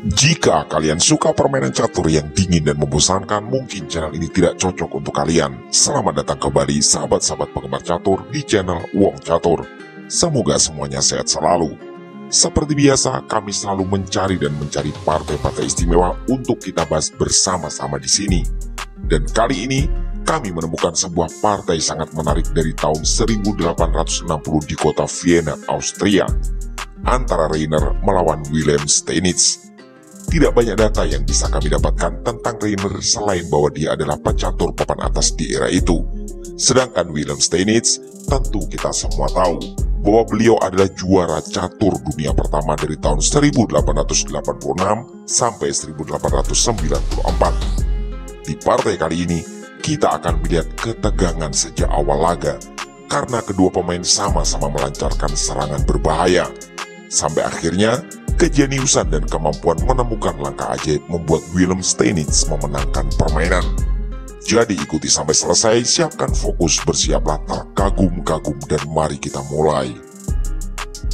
Jika kalian suka permainan catur yang dingin dan membosankan, mungkin channel ini tidak cocok untuk kalian. Selamat datang kembali sahabat-sahabat penggemar catur di channel Wong Catur. Semoga semuanya sehat selalu. Seperti biasa, kami selalu mencari partai-partai istimewa untuk kita bahas bersama-sama di sini. Dan kali ini, kami menemukan sebuah partai sangat menarik dari tahun 1860 di kota Vienna, Austria. Antara Rainer melawan Wilhelm Steinitz. Tidak banyak data yang bisa kami dapatkan tentang Rainer selain bahwa dia adalah pecatur papan atas di era itu. Sedangkan Wilhelm Steinitz, tentu kita semua tahu bahwa beliau adalah juara catur dunia pertama dari tahun 1886 sampai 1894. Di partai kali ini, kita akan melihat ketegangan sejak awal laga, karena kedua pemain sama-sama melancarkan serangan berbahaya. Sampai akhirnya, kejeniusan dan kemampuan menemukan langkah ajaib membuat Wilhelm Steinitz memenangkan permainan. Jadi ikuti sampai selesai, siapkan fokus, bersiaplah terkagum-kagum, dan mari kita mulai.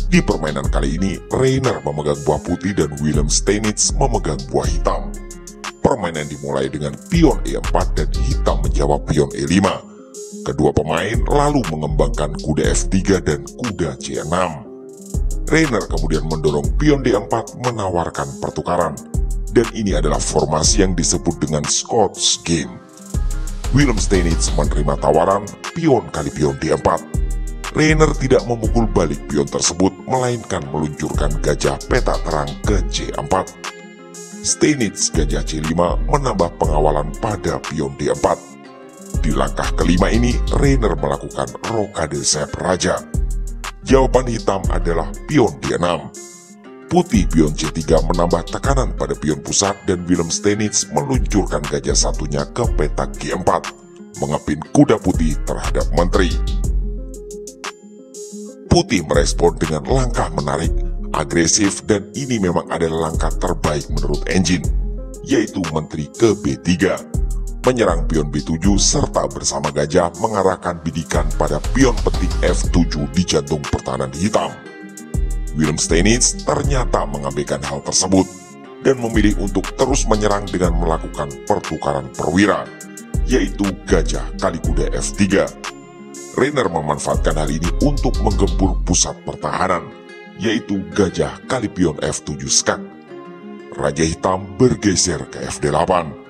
Di permainan kali ini, Rainer memegang buah putih dan Wilhelm Steinitz memegang buah hitam. Permainan dimulai dengan pion E4 dan hitam menjawab pion E5. Kedua pemain lalu mengembangkan kuda F3 dan kuda C6. Rainer kemudian mendorong pion D4 menawarkan pertukaran, dan ini adalah formasi yang disebut dengan Scots Game. Wilhelm Steinitz menerima tawaran pion kali pion D4. Rainer tidak memukul balik pion tersebut, melainkan meluncurkan gajah peta terang ke C4. Steinitz gajah C5 menambah pengawalan pada pion D4. Di langkah kelima ini, Rainer melakukan rokade sayap raja. Jawaban hitam adalah pion D6. Putih pion C3 menambah tekanan pada pion pusat dan Wilhelm Steinitz meluncurkan gajah satunya ke petak G4, mengepin kuda putih terhadap menteri. Putih merespon dengan langkah menarik, agresif, dan ini memang adalah langkah terbaik menurut engine, yaitu menteri ke B3. Menyerang pion B7 serta bersama gajah mengarahkan bidikan pada pion petik F7 di jantung pertahanan hitam. Wilhelm Steinitz ternyata mengabaikan hal tersebut dan memilih untuk terus menyerang dengan melakukan pertukaran perwira, yaitu gajah kali kuda F3. Rainer memanfaatkan hal ini untuk menggempur pusat pertahanan, yaitu gajah kali pion F7 skak. Raja hitam bergeser ke FD8.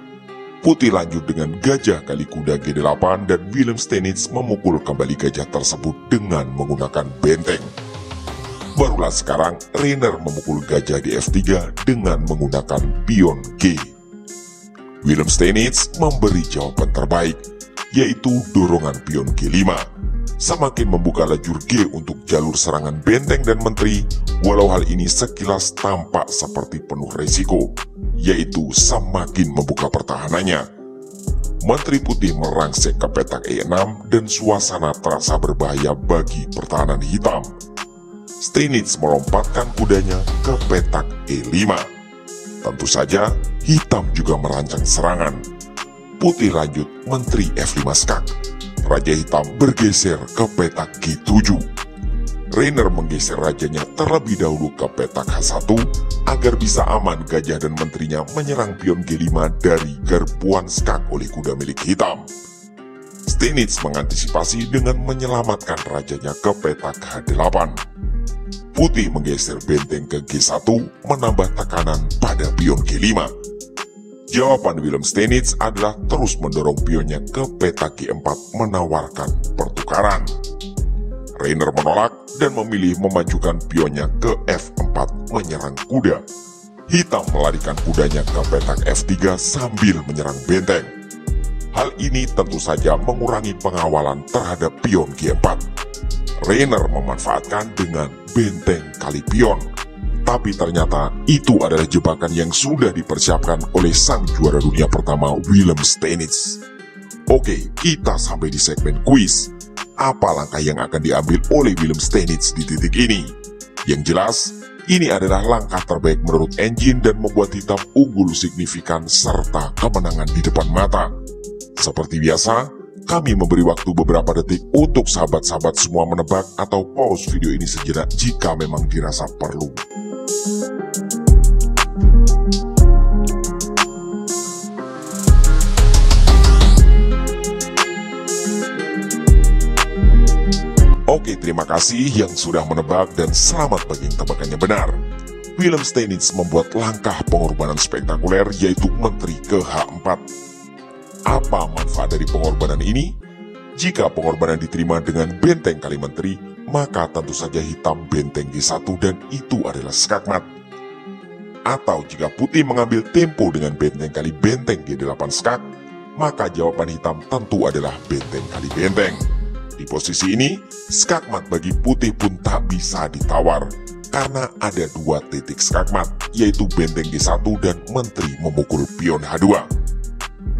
Putih lanjut dengan gajah kali kuda G8 dan Wilhelm Steinitz memukul kembali gajah tersebut dengan menggunakan benteng. Barulah sekarang Rainer memukul gajah di F3 dengan menggunakan pion G. Wilhelm Steinitz memberi jawaban terbaik, yaitu dorongan pion G5. Semakin membuka lajur G untuk jalur serangan benteng dan menteri, walau hal ini sekilas tampak seperti penuh resiko, yaitu semakin membuka pertahanannya. Menteri putih merangsek ke petak E6 dan suasana terasa berbahaya bagi pertahanan hitam. Steinitz melompatkan kudanya ke petak E5. Tentu saja, hitam juga merancang serangan. Putih lanjut menteri F5 skak. Raja hitam bergeser ke petak G7. Rainer menggeser rajanya terlebih dahulu ke petak H1 agar bisa aman gajah dan menterinya menyerang pion G5 dari garpuan skak oleh kuda milik hitam. Steinitz mengantisipasi dengan menyelamatkan rajanya ke petak H8. Putih menggeser benteng ke G1 menambah tekanan pada pion G5. Jawaban Wilhelm Steinitz adalah terus mendorong pionnya ke petak G4 menawarkan pertukaran. Rainer menolak dan memilih memajukan pionnya ke F4 menyerang kuda. Hitam melarikan kudanya ke petak F3 sambil menyerang benteng. Hal ini tentu saja mengurangi pengawalan terhadap pion G4. Rainer memanfaatkan dengan benteng kali pion. Tapi ternyata itu adalah jebakan yang sudah dipersiapkan oleh sang juara dunia pertama Wilhelm Steinitz. Oke, kita sampai di segmen kuis. Apa langkah yang akan diambil oleh Wilhelm Steinitz di titik ini? Yang jelas, ini adalah langkah terbaik menurut engine dan membuat hitam unggul signifikan serta kemenangan di depan mata. Seperti biasa, kami memberi waktu beberapa detik untuk sahabat-sahabat semua menebak atau pause video ini sejenak jika memang dirasa perlu. terima kasih yang sudah menebak dan selamat bagi yang tebakannya benar. Willem Steinitz membuat langkah pengorbanan spektakuler yaitu Menteri ke-H4. Apa manfaat dari pengorbanan ini? Jika pengorbanan diterima dengan benteng kali menteri, maka tentu saja hitam benteng G1 dan itu adalah skakmat. Atau jika putih mengambil tempo dengan benteng kali benteng G8 skak, maka jawaban hitam tentu adalah benteng kali benteng. Di posisi ini, skakmat bagi putih pun tak bisa ditawar, karena ada dua titik skakmat, yaitu benteng G1 dan menteri memukul pion H2.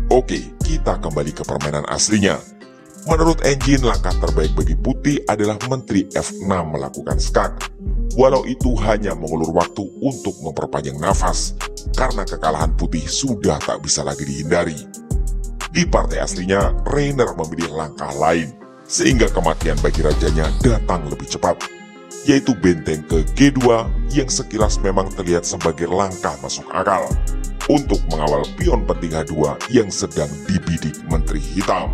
Oke, kita kembali ke permainan aslinya. Menurut engine, langkah terbaik bagi putih adalah menteri F6 melakukan skak. Walau itu hanya mengulur waktu untuk memperpanjang nafas, karena kekalahan putih sudah tak bisa lagi dihindari. Di partai aslinya, Reiner memilih langkah lain, sehingga kematian bagi rajanya datang lebih cepat, yaitu benteng ke G2 yang sekilas memang terlihat sebagai langkah masuk akal untuk mengawal pion penting H2 yang sedang dibidik menteri hitam.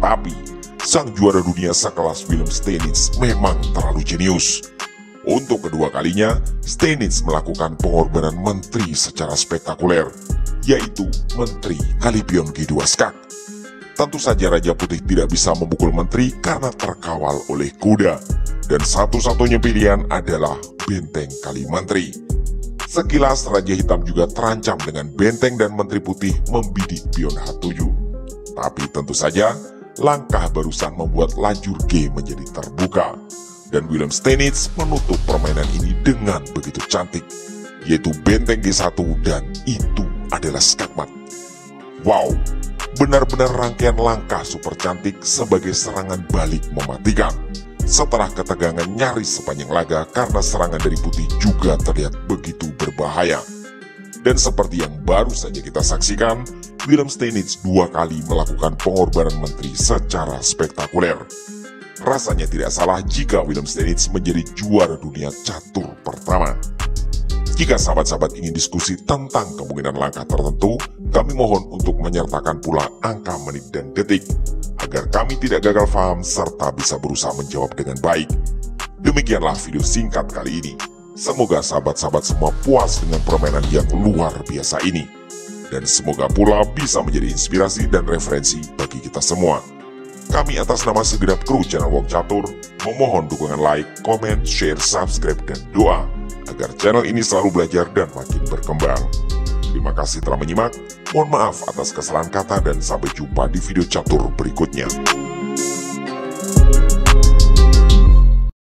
Tapi, sang juara dunia sekelas Willem Steinitz memang terlalu jenius. Untuk kedua kalinya, Steinitz melakukan pengorbanan menteri secara spektakuler, yaitu menteri kali pion G2 skak. Tentu saja Raja Putih tidak bisa memukul menteri karena terkawal oleh kuda, dan satu-satunya pilihan adalah benteng kali menteri. Sekilas Raja Hitam juga terancam dengan benteng dan menteri putih membidik pion H7. Tapi tentu saja, langkah barusan membuat lajur G menjadi terbuka, dan Willem Steinitz menutup permainan ini dengan begitu cantik, yaitu benteng G1 dan itu adalah skakmat. Wow, benar-benar rangkaian langkah super cantik sebagai serangan balik mematikan. Setelah ketegangan nyaris sepanjang laga karena serangan dari putih juga terlihat begitu berbahaya. Dan seperti yang baru saja kita saksikan, Willem Steinitz dua kali melakukan pengorbanan menteri secara spektakuler. Rasanya tidak salah jika Willem Steinitz menjadi juara dunia catur pertama. Jika sahabat-sahabat ingin diskusi tentang kemungkinan langkah tertentu, kami mohon untuk menyertakan pula angka menit dan detik, agar kami tidak gagal paham serta bisa berusaha menjawab dengan baik. Demikianlah video singkat kali ini. Semoga sahabat-sahabat semua puas dengan permainan yang luar biasa ini. Dan semoga pula bisa menjadi inspirasi dan referensi bagi kita semua. Kami atas nama segenap kru channel Wong Catur, memohon dukungan like, komen, share, subscribe, dan doa, agar channel ini selalu belajar dan makin berkembang. Terima kasih telah menyimak, mohon maaf atas kesalahan kata dan sampai jumpa di video catur berikutnya.